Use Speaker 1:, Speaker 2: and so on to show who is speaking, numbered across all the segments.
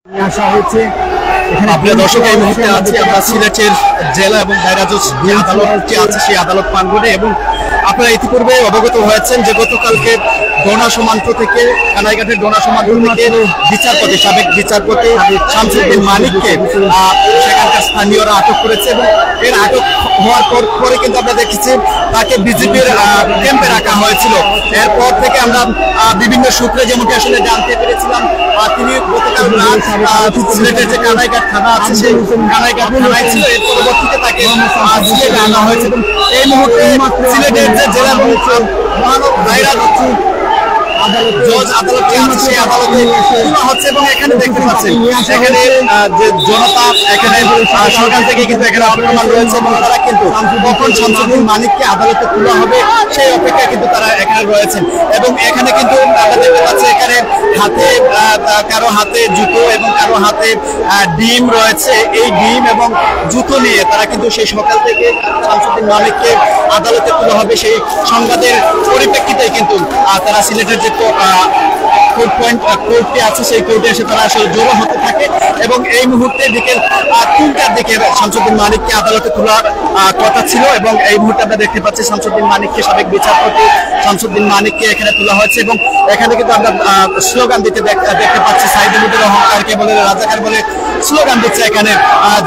Speaker 1: আসা হয়েছে।
Speaker 2: প্রিয় দর্শক, এই মুহূর্তে আছি আমরা সিলেটের জেলা এবং দায়রা জজ যে আদালতটি আছে সেই আদালত প্রাঙ্গণে, এবং আপনারা ইতিপূর্বে অবগত হয়েছেন যে গতকালকে ডোনা সমান্ত থেকে কানাইঘাটের ডোনা সমান্ত থেকে বিচারপতি সাবেক বিচারপতি শামসুদ্দিন মানিককে সেখানকার স্থানীয়রা আটক করেছে, এবং এর আটক হওয়ার পরে কিন্তু আমরা দেখেছি তাকে বিজেপির ক্যাম্পে রাখা হয়েছিল। এরপর থেকে আমরা বিভিন্ন সূত্রে যেমনটি আসলে জানতে পেরেছিলাম তিনি গতকাল সিলেটের যে কানাইঘাট থানা আছে সেই কানাইঘাট থানায় ছিল। এর পরবর্তীতে তাকে সিলেটে আনা হয়েছে। এই মুহূর্তে সিলেটের যে জেলা মহানগর দায়রা জজ আদালতটি আছে সেই আদালতে তোলা হচ্ছে, এবং এখানে দেখতে পাচ্ছেন এখানে যে জনতা এখানে সরকার থেকে কিন্তু এখানে অপমান রয়েছে, এবং তারা কিন্তু কখন শামসুদ্দিন মানিককে আদালতে তোলা হবে সেই অপেক্ষা কিন্তু তারা এখানে রয়েছেন। এবং এখানে কিন্তু আমরা দেখতে পাচ্ছি এখানে হাতে কারো হাতে জুতো এবং কারো হাতে ডিম রয়েছে। এই ডিম এবং জুতো নিয়ে তারা কিন্তু সেই সকাল থেকে শামসুদ্দিন মানিককে আদালতে তোলা হবে সেই সংবাদের পরিপ্রেক্ষিতে কিন্তু তারা সিলেটের যে কোর্টটি আছে সেই কোর্টে এসে তারা আসলে জড়ো হতে থাকে, এবং এই মুহূর্তে বিকেল 3টার দিকে শামসুদ্দিন মানিককে আদালতে তোলার কথা ছিল। এবং এই মুহূর্তে আমরা দেখতে পাচ্ছি শামসুদ্দিন মানিককে, সাবেক বিচারপতি শামসুদ্দিন মানিককে এখানে তোলা হয়েছে, এবং এখানে কিন্তু আমরা স্লোগান দিতে দেখতে পাচ্ছি সাইদুলের অহংকারকে বলে রাজাকার বলে স্লোগান দিচ্ছে এখানে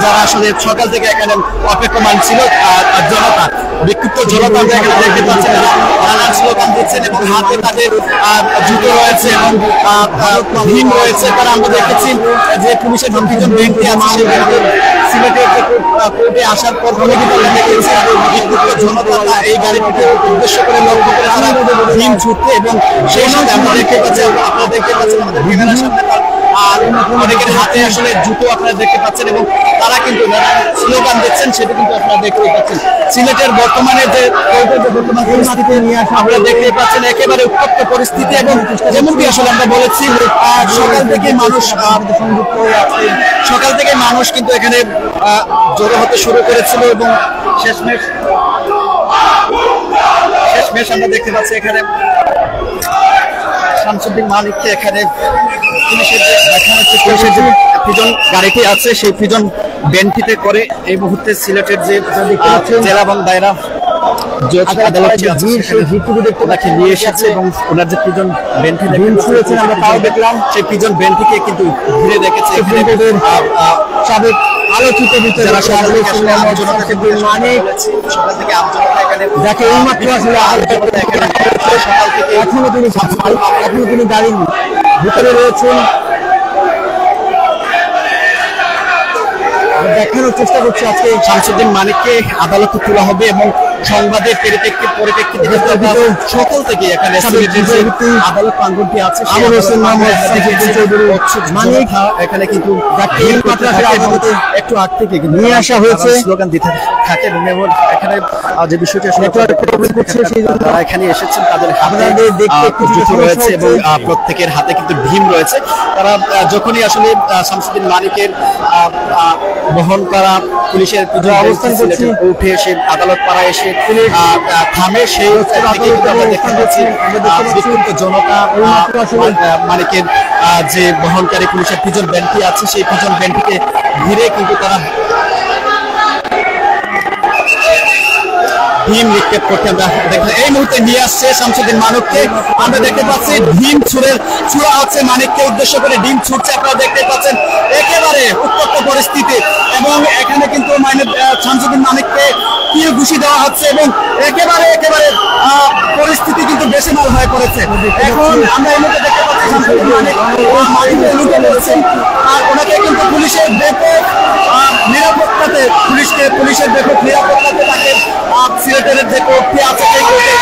Speaker 2: যারা আসলে সকাল থেকে এখানে অপেক্ষমান ছিল জনতা, বিক্ষুব্ধ জনতা আমরা এখানে দেখতে পাচ্ছি নানান স্লোগান দিচ্ছেন, এবং হাতে তাদের জুতো রয়েছে এবং ভীম রয়েছে। তারা আমরা দেখেছি যে পুলিশের দুজন ব্যক্তি আছে সিলেটের কোর্টে আসার পর থেকে কিন্তু দেখেছি বিক্ষুব্ধ জনতা এই গাড়িটিকে উদ্দেশ্য করে লক্ষ্য করে তারা ভীম ছুটতে, এবং সেই সাথে আমরা দেখতে পাচ্ছি আপনারা দেখতে পাচ্ছেন আমাদের সামনে আর অনেকের হাতে আসলে জুতো আপনারা দেখতে পাচ্ছেন, এবং তারা কিন্তু স্লোগান দিচ্ছেন সেটা কিন্তু আপনারা দেখতে পাচ্ছেন। সিলেটের বর্তমানে যে বর্তমান পরিস্থিতি নিয়ে আপনারা দেখতে পাচ্ছেন একেবারে উত্তপ্ত পরিস্থিতি, এবং যেমনটি আসলে আমরা বলেছি সকাল থেকে মানুষ কিন্তু এখানে জড়ো হতে শুরু করেছিল, এবং শেষমেশ আমরা দেখতে পাচ্ছি এখানে শামসুদ্দিন মানিককে এখানে পুলিশের যে প্রিজন গাড়িটি আছে সেই প্রিজন ভ্যানটিতে করে এই মুহূর্তে সিলেটের যে জেলা এবং দায়রা জজ আদালতটি আছে তাকে নিয়ে এসেছে, এবং ওনার যে প্রিজন ভ্যানটি দেখেছেন আমরা তাও দেখলাম সেই প্রিজন ভ্যানটিকে কিন্তু ঘিরে রেখেছে সাবেক আলোচিত যারা সকাল থেকে এখনো তিনি গাড়ির ভিতরে রয়েছেন। দেখানোর চেষ্টা করছি আজকে শামসুদ্দিন মানিককে আদালতে তোলা হবে, এবং সংবাদের পরিপ্রেক্ষিতে সকল থেকে এখানে আদালত প্রাঙ্গণটি আছে মানিক এখানে কিন্তু একটু আগ থেকে নিয়ে আসা হয়েছে স্লোগান দিতে থাকে, এবং এখানে যে বিষয়টি আসলে তারা এখানে এসেছেন তাদের হাতে জুতো রয়েছে এবং প্রত্যেকের হাতে কিন্তু ভীম রয়েছে। তারা যখনই আসলে শামসুদ্দিন মানিকের বহন করা পুলিশের অবস্থান উঠে এসে আদালত পাড়ায় এসে থামে, সেই আমরা দেখতে পাচ্ছি বিক্ষুব্ধ জনতা মানিকের যে বহনকারী পুলিশের প্রিজন ভ্যানটি আছে সেই প্রিজন ভ্যানটিকে ঘিরে কিন্তু তারা ভীম নিক্ষেপ করতে আমরা দেখলাম। এই মুহূর্তে নিয়ে আসছে শামসুদ্দিন মানিককে, আমরা দেখতে পাচ্ছি ভীম ছুড়া হচ্ছে মানিককে উদ্দেশ্য করে ডিম ছুটছে, আপনারা দেখতে পাচ্ছেন একেবারে উত্তপ্ত পরিস্থিতি, এবং এখানে কিন্তু শামসুদ্দিন মানিককে তীর ঘুষি দেওয়া হচ্ছে, এবং একেবারে পরিস্থিতি কিন্তু বেসামাল হয়ে পড়েছে। এখন আমরা এই মুহূর্তে দেখতে পাচ্ছি শামসুদ্দিন মানিক লুটে পড়েছেন, আর ওনাকে কিন্তু পুলিশের ব্যাপক নিরাপত্তাতে পুলিশের ব্যাপক নিরাপত্তাতে তাকে সিলেটের যে কোর্টটি আছে সেই কোর্টে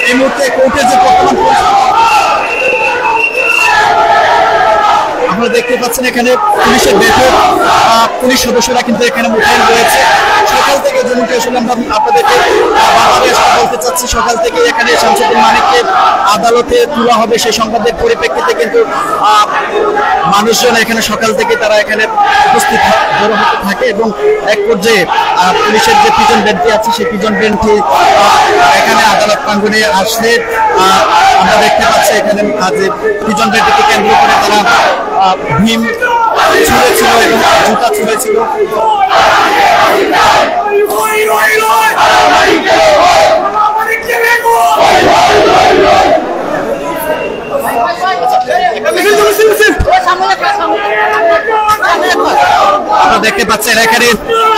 Speaker 2: এই মুহূর্তে কোর্টে যে বর্তমান আপনারা দেখতে পাচ্ছেন এখানে পুলিশের ব্যাপক পুলিশ সদস্যরা কিন্তু এখানে মোতায়েন রয়েছে। সকাল থেকে যেমনটি আসলে আমরা আপনাদেরকে বলতে চাচ্ছি সকাল থেকে এখানে শামসুদ্দিন মানিককে আদালতে তোলা হবে সেই সংবাদের পরিপ্রেক্ষিতে কিন্তু মানুষজন এখানে সকাল থেকে তারা এখানে উপস্থিত জড়ো হতে থাকে, এবং এক পর্যায়ে পুলিশের যে প্রিজন ভ্যানটি আছে সেই প্রিজন ভ্যানটি এখানে আদালত প্রাঙ্গণে আসলে আমরা দেখতে পাচ্ছি এখানে যে দুজন ব্যক্তিকে কেন্দ্র করে তারা ভীম ছুঁড়েছিল এবং জুতা ছুঁড়েছিল। আপনারা দেখতে পাচ্ছেন এখানে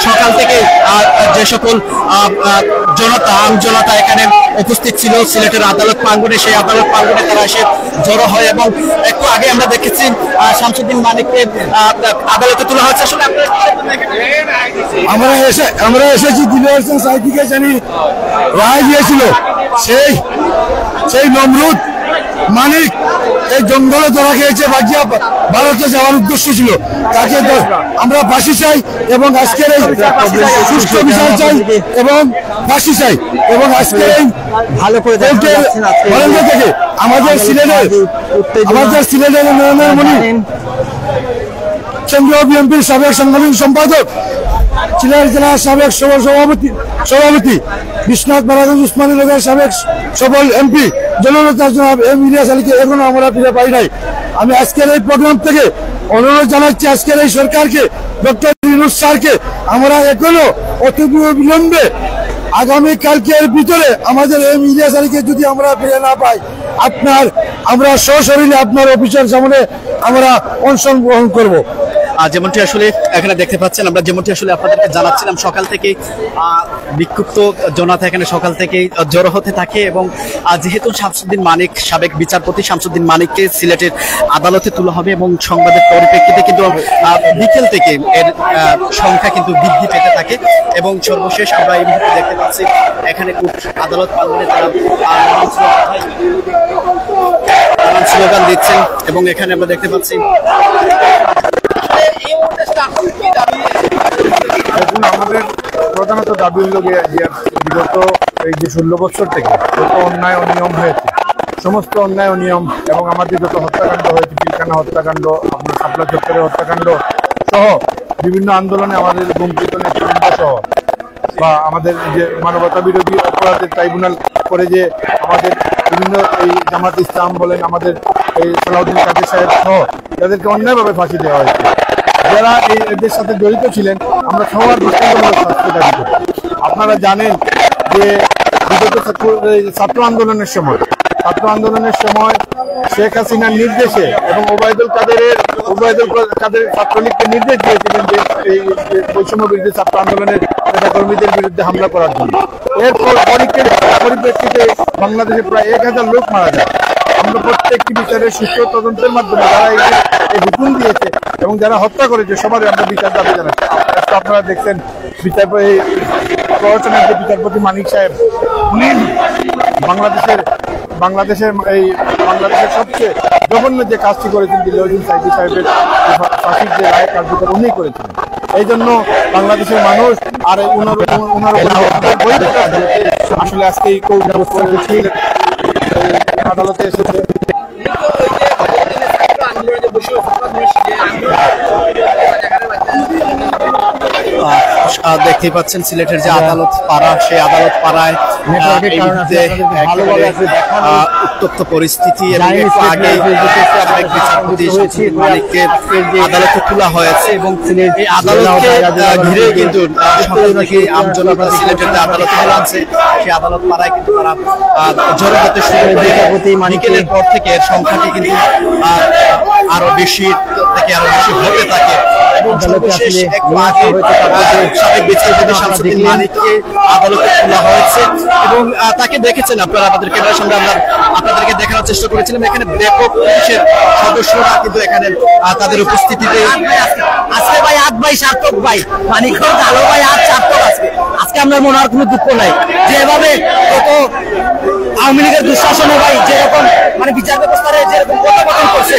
Speaker 2: সকাল থেকে যে সকল জনতা আম জনতা এখানে উপস্থিত ছিল সিলেটের আদালত প্রাঙ্গণে, সেই আদালত প্রাঙ্গণে তারা এসে জড়ো হয় এবং একটু আগে আমরা দেখেছি শামসুদ্দিন মানিককে আদালতে তোলা হচ্ছে। আসলে
Speaker 1: আমরা এসেছি দিলওয়ার হোসেন সাইদিকে জানি রায় দিয়েছিল, সেই নমরুদ মানিক এই জঙ্গলে ধরা খেয়েছে, বাগিয়া ভারতে যাওয়ার উদ্দেশ্য ছিল, তাকে আমরা ফাঁসি চাই এবং আজকের এই সুষ্ঠু বিচার চাই এবং ফাঁসি চাই এবং আজকের এই
Speaker 3: ভালো করে
Speaker 1: থেকে আমাদের সিলেটের নরেন্দ্রমণি কেন্দ্রীয় বিএনপির সাবেক সাংগঠনিক সম্পাদক, সিলেট জেলার সাবেক সভাপতি বিশ্বনাথ মহারাজ উসমানী লোকের সাবেক সফল এমপি জননেতা জনাব এম ইলিয়াস আলীকে এখনো আমরা ফিরে পাই নাই। আমি আজকের এই প্রোগ্রাম থেকে অনুরোধ জানাচ্ছি আজকের এই সরকারকে, ডক্টর ইউনূস স্যারকে, আমরা এখনো অতি বিলম্বে আগামী কালকের ভিতরে আমাদের এম ইলিয়াস আলীকে যদি আমরা ফিরে না পাই, আমরা সশরীরে আপনার অফিসের সামনে আমরা অনশন গ্রহণ করব।
Speaker 2: যেমনটি আসলে এখানে দেখতে পাচ্ছেন, আমরা যেমনটি আসলে আপনাদেরকে জানাচ্ছিলাম সকাল থেকে বিক্ষুব্ধ জনতা এখানে সকাল থেকে জড়ো হতে থাকে এবং যেহেতু শামসুদ্দিন মানিক সাবেক বিচারপতি শামসুদ্দিন মানিককে সিলেটের আদালতে তোলা হবে এবং সংবাদের পরিপ্রেক্ষিতে কিন্তু বিকেল থেকে এর সংখ্যা কিন্তু বৃদ্ধি পেতে থাকে এবং সর্বশেষ আমরা এই মুহূর্তে দেখতে পাচ্ছি এখানে আদালত প্রাঙ্গণে তারা স্লোগান দিচ্ছেন এবং এখানে আমরা দেখতে পাচ্ছি
Speaker 1: আমাদের প্রধানত দাবি হল বিগত এই যে 16 বছর থেকে যত অন্যায় অনিয়ম হয়েছে, সমস্ত অন্যায় অনিয়ম এবং আমাদের যত হত্যাকাণ্ড হয়েছে, পিলখানা হত্যাকাণ্ড, আপনার শাপলা চত্বরের হত্যাকাণ্ড সহ বিভিন্ন আন্দোলনে আমাদের বঞ্চিত নেতৃবৃন্দ সহ বা আমাদের যে মানবতা বিরোধী অপরাধের ট্রাইব্যুনাল করে যে আমাদের বিভিন্ন এই জামাত ইসলাম বলেন, আমাদের এই সালাউদ্দিন কাদের সাহেব সহ যাদেরকে অন্যায়ভাবে ফাঁসি দেওয়া হয়েছে, যারা এদের সাথে জড়িত ছিলেন, আমরা সবার দৃষ্টান্তমূলক শাস্তি দাবি করি। আপনারা জানেন যে বিগত ছাত্র আন্দোলনের সময় শেখ হাসিনার নির্দেশে এবং ওবায়দুল কাদের ছাত্রলীগকে নির্দেশ দিয়েছিলেন যে এই বৈষম্য বিরোধী ছাত্র আন্দোলনের নেতাকর্মীদের বিরুদ্ধে হামলা করার জন্য। এরপর পরিপ্রেক্ষিতে বাংলাদেশে প্রায় 1000 লোক মারা যায়। আমরা প্রত্যেকটি বিচারের সুষ্ঠু তদন্তের মাধ্যমে যারা এই হুকুম দিয়েছে এবং যারা হত্যা করেছে সবারই আমরা বিচার দাবি জানাচ্ছি। আপনারা দেখছেন প্রহসনের যে বিচারপতি মানিক সাহেব, উনি বাংলাদেশের সবচেয়ে জঘন্য যে কাজটি করেছেন দিলওয়ার হোসেন সাইদি সাহেবের ফাঁসির যে রায় কার্যকর উনি করেছিলেন। এই জন্য বাংলাদেশের মানুষ আর আসলে আজকে এই আদালতে এসেছে।
Speaker 2: দেখতেই পাচ্ছেন সিলেটের যে আদালত পাড়া, সেই আদালত পাড়ায় উত্তপ্ত পরিস্থিতি এবং একটু আগে মানিককে আদালতে তোলা হয়েছে এবং এই আদালতকে ঘিরে কিন্তু আমজনতা সিলেটের যে আদালত আছে সেই আদালত পাড়ায় কিন্তু তারা জড়ো হতে শুরু করে। মানিকের পর থেকে এর সংখ্যাটি কিন্তু আরো বেশি হতে থাকে এবং সর্বশেষ সাবেক বিচারপতি শামসুদ্দিন মানিককে আদালতে তোলা হয়েছে এবং তাকে দেখেছেন আপনারা, আমাদের ক্যামেরার সামনে আমরা আপনাদেরকে দেখানোর চেষ্টা করেছিলাম। এখানে ব্যাপক পুলিশের সদস্যরা কিন্তু এখানে তাদের উপস্থিতিতে
Speaker 3: আজকে ভাই হাত ভাই সার্থক ভাই মানিক ভালো ভাই হাত সার্থক। আজকে আমরা মনে আর কোনো দুঃখ নাই, যেভাবে কত আওয়ামী লীগের দুঃশাসনে ভাই যেরকম মানে বিচার ব্যবস্থার যেরকম পরিবর্তন করছে,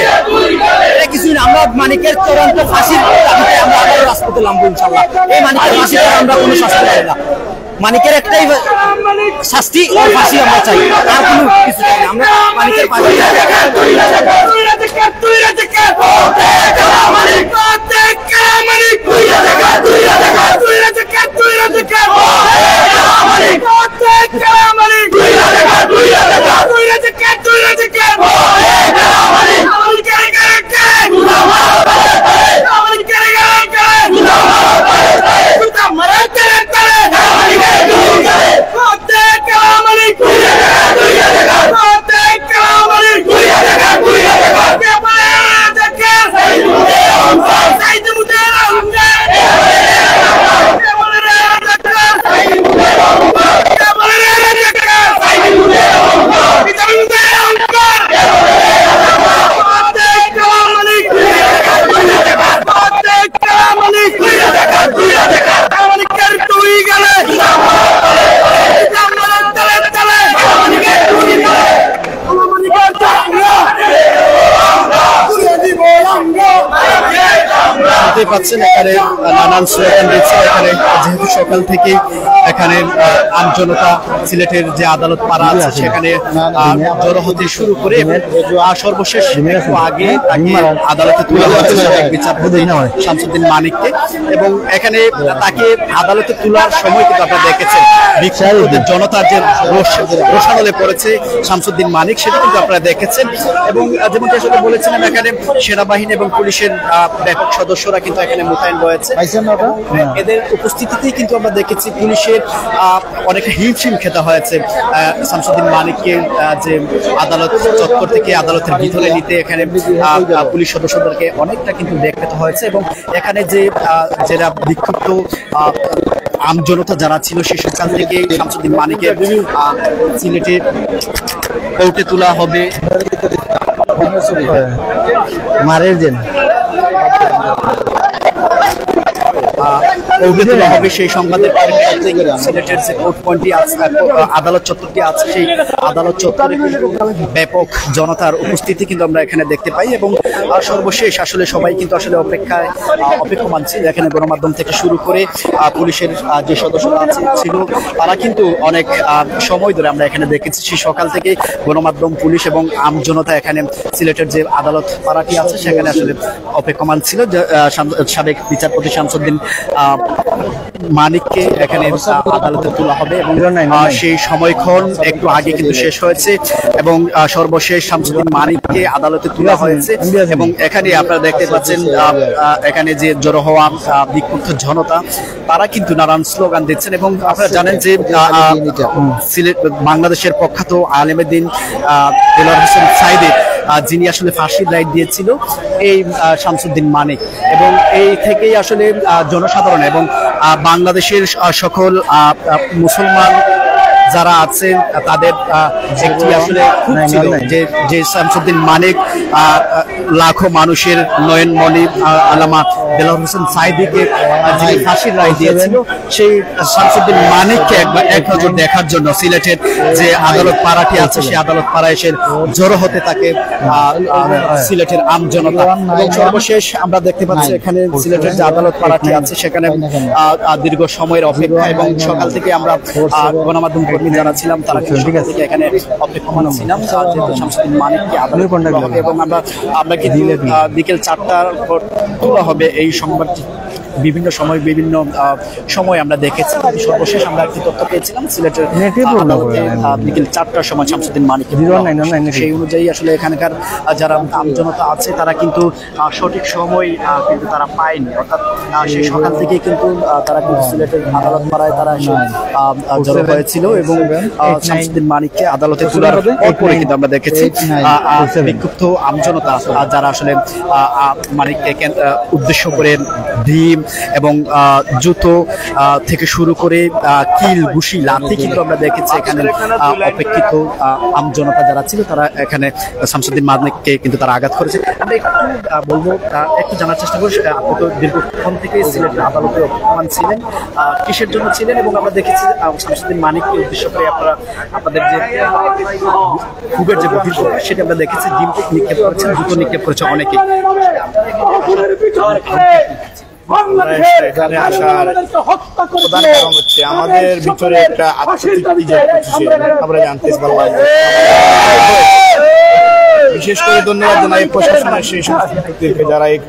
Speaker 3: এটা কিছুই না। আমরা মানিকের চূড়ান্ত ফাঁসির দাবিতে আমরা আবারও রাজপথে নামবো ইনশাল্লাহ। এই মানিকের ফাঁসিতে আমরা কোনো শাস্তি পাই না, মানিকের একটাই শাস্তি ও ফাঁসি আমরা চাই, আর কোনো কিছু চাই না। আমরা মানিকের ফাঁসি
Speaker 2: দেখতে পাচ্ছেন এখানে নানান স্লোগান দিচ্ছে। এখানে যেহেতু সকাল থেকে এখানে আমজনতা সিলেটের যে আদালত পাড়া আছে সেখানে জড়ো হতে শুরু করে সর্বশেষ একটু আগে তাকে আদালতে তোলা হয়েছে বিচারপতি শামসুদ্দিন মানিককে, এবং এখানে তাকে আদালতে তোলার সময় কিন্তু আপনারা দেখেছেন বিক্ষুব্ধ জনতার যে রোষানলে পড়েছে শামসুদ্দিন মানিক, সেটা কিন্তু আপনারা দেখেছেন। এবং যেমনটি আসলে বলেছিলাম এখানে সেনাবাহিনী এবং পুলিশের ব্যাপক সদস্যরা কিন্তু এখানে মোতায়েন রয়েছে। এদের উপস্থিতিতেই কিন্তু আমরা দেখেছি পুলিশের অনেকটা হিমশিম খেতে হয়েছে শামসুদ্দিন মানিককে যে আদালত চত্বর থেকে আদালতের ভিতরে নিতে এখানে পুলিশ সদস্যদেরকে অনেকটা কিন্তু বেগ পেতে হয়েছে। এবং এখানে যে যারা বিক্ষুব্ধ আমজনতা যারা ছিল সে সকাল থেকে শামসুদ্দিন মানিকের সিলেটে কোর্টে তোলা হবে
Speaker 3: মারের দিন
Speaker 2: হবে সেই সংবাদের সিলেটের যে কোর্ট পয়েন্টটি আছে, আদালত চত্বরটি আছে, সেই আদালত চত্বরে ব্যাপক জনতার উপস্থিতি কিন্তু আমরা এখানে দেখতে পাই। এবং সর্বশেষ আসলে সবাই কিন্তু আসলে অপেক্ষমান ছিল। এখানে গণমাধ্যম থেকে শুরু করে পুলিশের যে সদস্যরা ছিল তারা কিন্তু অনেক সময় ধরে আমরা এখানে দেখেছি সেই সকাল থেকে গণমাধ্যম, পুলিশ এবং আমজনতা এখানে সিলেটের যে আদালত পাড়াটি আছে সেখানে আসলে অপেক্ষমান ছিল। সাবেক বিচারপতি শামসুদ্দিন মানিককে এখানে আদালতে তোলা হবে এবং সেই সময়ক্ষণ একটু আগে কিন্তু শেষ হয়েছে এবং সর্বশেষ শামসুদ্দিন মানিককে আদালতে তোলা হয়েছে। এবং এখানে আপনারা দেখতে পাচ্ছেন এখানে যে জড়ো হওয়া বিক্ষুব্ধ জনতা তারা কিন্তু নানান স্লোগান দিচ্ছেন। এবং আপনারা জানেন যে সিলেট বাংলাদেশের প্রখ্যাত আলেমেদ্দিন দেলোয়ার হোসেন সাইদি যিনি আসলে ফাঁসির রায় দিয়েছিল এই শামসুদ্দিন মানিক, এবং এই থেকেই আসলে জনসাধারণ এবং বাংলাদেশের সকল মুসলমান যারা আছেন তাদের একটি আসলে খুব ছিল যে শামসুদ্দিন মানিক লাখো মানুষের নয়নমণি আল্লামা দেলোয়ার হোসেন সাইদিকে যিনি ফাঁসির রায় দিয়েছিল সেই শামসুদ্দিন মানিককে এক নজর দেখার জন্য সিলেটের যে আদালত পাড়াটি আছে সেই আদালত পাড়ায় এসে জড়ো হতে থাকে সিলেটের আমজনতা। এবং সর্বশেষ আমরা দেখতে পাচ্ছি এখানে সিলেটের যে আদালত পাড়াটি আছে সেখানে দীর্ঘ সময়ের অপেক্ষা, এবং সকাল থেকে আমরা গণমাধ্যম কর্মী যারা ছিলাম তারা থেকে এখানে অপেক্ষমান ছিলাম যেহেতু শামসুদ্দিন মানিককে আদালত তোলা হবে। এবং আমরা কি বিকেল 4টার পর তোলা হবে এই সংবাদটি বিভিন্ন সময় আমরা দেখেছি। সর্বশেষ আমরা একটি তথ্য পেয়েছিলাম সিলেটের বিকেল 4টার সময় শামসুদ্দিন মানিক, সেই অনুযায়ী আসলে এখানকার যারা আমজনতা আছে তারা কিন্তু সঠিক সময় কিন্তু তারা পায়নি, অর্থাৎ সেই সকাল থেকে কিন্তু তারা কিন্তু সিলেটের আদালত পাড়ায় তারা জড়ো হয়েছিল এবং শামসুদ্দিন মানিককে আদালতে তোলার পরে কিন্তু আমরা দেখেছি বিক্ষুব্ধ আমজনতা যারা আসলে মানিককে উদ্দেশ্য করে ডিম এবং জুতো থেকে শুরু করে কিল, ঘুষি, লাথি কিন্তু আমরা দেখেছি এখানে অপেক্ষিত আমজনতা যারা ছিল তারা এখানে শামসুদ্দিন মানিককে কিন্তু তারা আঘাত করেছে। আমরা একটু বলবো, একটু জানার চেষ্টা করি আপনি তো দীর্ঘক্ষণ থেকে সিলেটের আদালতে অপমান ছিলেন, কিসের জন্য ছিলেন? এবং আমরা দেখেছি শামসুদ্দিন মানিককে উদ্দেশ্য করে আপনাদের যে খুবের যে বহির্ভ সেটা আমরা দেখেছি ডিম নিক্ষেপ করেছেন, জুতো নিক্ষেপ করেছে অনেকে।
Speaker 1: এখানে আসার প্রধান কারণ হচ্ছে আমাদের ভিতরে একটা আত্মতৃপ্তি যে আমরা জানতে পারলাম। বিশেষ করে ধন্যবাদ জানাই প্রশাসনের সেই সমস্ত ব্যক্তিদেরকে যারা এই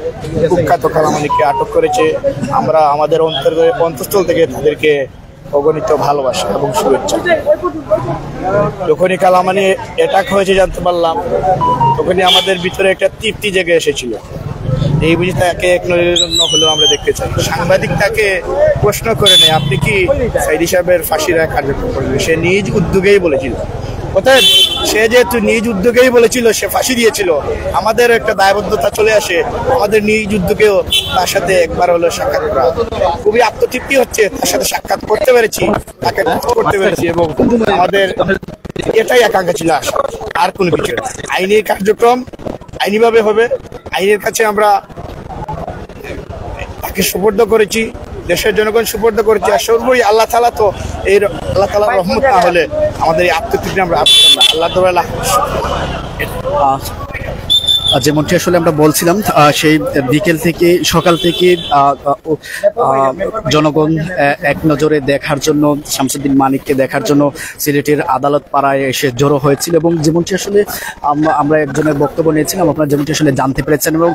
Speaker 1: কুখ্যাত কালামানিককে আটক করেছে। আমরা আমাদের অন্তঃস্থল থেকে তাদেরকে অগণিত ভালোবাসা এবং শুভেচ্ছা। যখনই কালামানি অ্যাটাক হয়েছে জানতে পারলাম তখনই আমাদের ভিতরে একটা তৃপ্তি জেগে এসেছিল। এই বুঝি তাকে এক নজরের জন্য হলেও আমরা দেখতে চাই। সাংবাদিক তাকে প্রশ্ন করে নেই আপনি কি সাইদি সাহেবের ফাঁসি রায় কার্যক্রম করবেন, সে নিজ উদ্যোগেই বলেছিল। অর্থাৎ সে যেহেতু নিজ উদ্যোগেই বলেছিল, সে ফাঁসি দিয়েছিল, আমাদের একটা দায়বদ্ধতা চলে আসে আমাদের নিজ উদ্যোগেও তার সাথে একবার হলো সাক্ষাৎ করা। খুবই আত্মতৃপ্তি হচ্ছে তার সাথে সাক্ষাৎ করতে পেরেছি, তাকে করতে পেরেছি, এবং আমাদের এটাই আকাঙ্ক্ষা ছিল, আর কোনো কিছু। আইনি কার্যক্রম আইনিভাবে হবে, আইনের কাছে আমরা তাকে সুপর্দ করেছি, দেশের জনগণ সুপর্দ করেছি। আর সর্বই আল্লাহ তাআলা তো এই আল্লাহ তাআলার রহমত না হলে আমাদের এই আত্মতৃপ্তি আমরা আল্লাহ তাআলা
Speaker 2: যেমনটি আসলে আমরা বলছিলাম সেই বিকেল থেকে সকাল থেকে জনগণ এক নজরে দেখার জন্য শামসুদ্দিন মানিককে দেখার জন্য সিলেটের আদালত পাড়ায় এসে জড়ো হয়েছিল এবং যেমনটি আসলে আমরা একজনের বক্তব্য নিয়েছিলাম, আপনারা যেমনটি আসলে জানতে পেরেছেন। এবং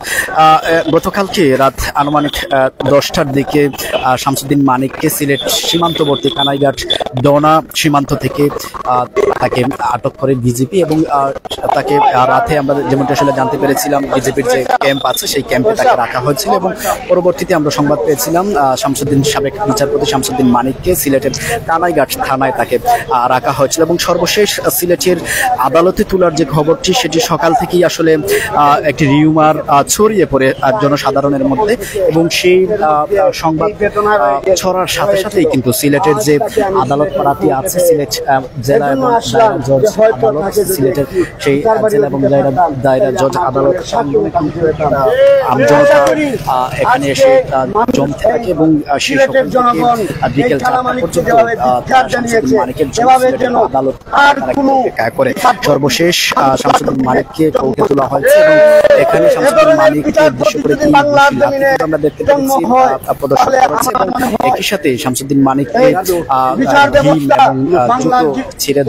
Speaker 2: গতকালকে রাত আনুমানিক 10টার দিকে শামসুদ্দিন মানিককে সিলেট সীমান্তবর্তী কানাইঘাট দোনা সীমান্ত থেকে তাকে আটক করে বিজেপি এবং তাকে রাতে আমরা যেমনটি আসলে জানতে পেরেছিলাম বিজেপির যে ক্যাম্প আছে সেই ক্যাম্পে তাকে রাখা হয়েছিল এবং পরবর্তীতে আমরা সংবাদ পেয়েছিলাম সাবেক বিচারপতি শামসুদ্দিন মানিককে সিলেটের কানাইঘাট থানায় তাকে রাখা হয়েছিল এবং সর্বশেষ সিলেটের আদালতে তোলার যে খবরটি সেটি সকাল থেকেই আসলে একটি রিউমার ছড়িয়ে পড়ে জনসাধারণের মধ্যে এবং সেই সংবাদ ছড়ার সাথে সাথেই কিন্তু সিলেটের যে আদালত পাড়াটি আছে সিলেট জেলা এবং জজ আদালত সিলেটের সেই জেলা এবং দায়রা জজ আদালত আমজনতা এখানে এসে জমতে থাকে এবং সেই সকাল থেকে বিকেল 4টা পর্যন্ত শামসুদ্দিন মানিকের জন্য সিলেটের আদালত করে সর্বশেষ শামসুদ্দিন মানিককে কোর্টে তোলা হয়েছে এবং এখানে শামসুদ্দিন মানিককে উদ্দেশ্য করে আমরা দেখতে পাচ্ছি প্রদর্শন করেছে এবং একই সাথে শামসুদ্দিন মানিককে ছিঁড়ে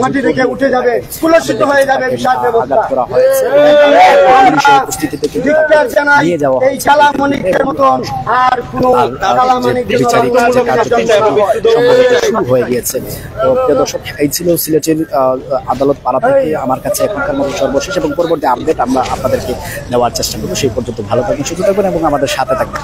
Speaker 2: আঘাত করা হয়েছে পুলিশের উপস্থিতিতে নিয়ে যাওয়া বিচারিক শুরু হয়ে গিয়েছে। তো প্রিয় দর্শক, এই ছিল সিলেটের আদালত পাড়া থেকে আমার কাছে এখনকার মতো সর্বশেষ এবং পরবর্তী আপডেট আমরা আপনাদেরকে দেওয়ার চেষ্টা করবো। সেই পর্যন্ত ভালো থাকবেন, সুস্থ থাকবেন এবং আমাদের সাথে থাকবেন।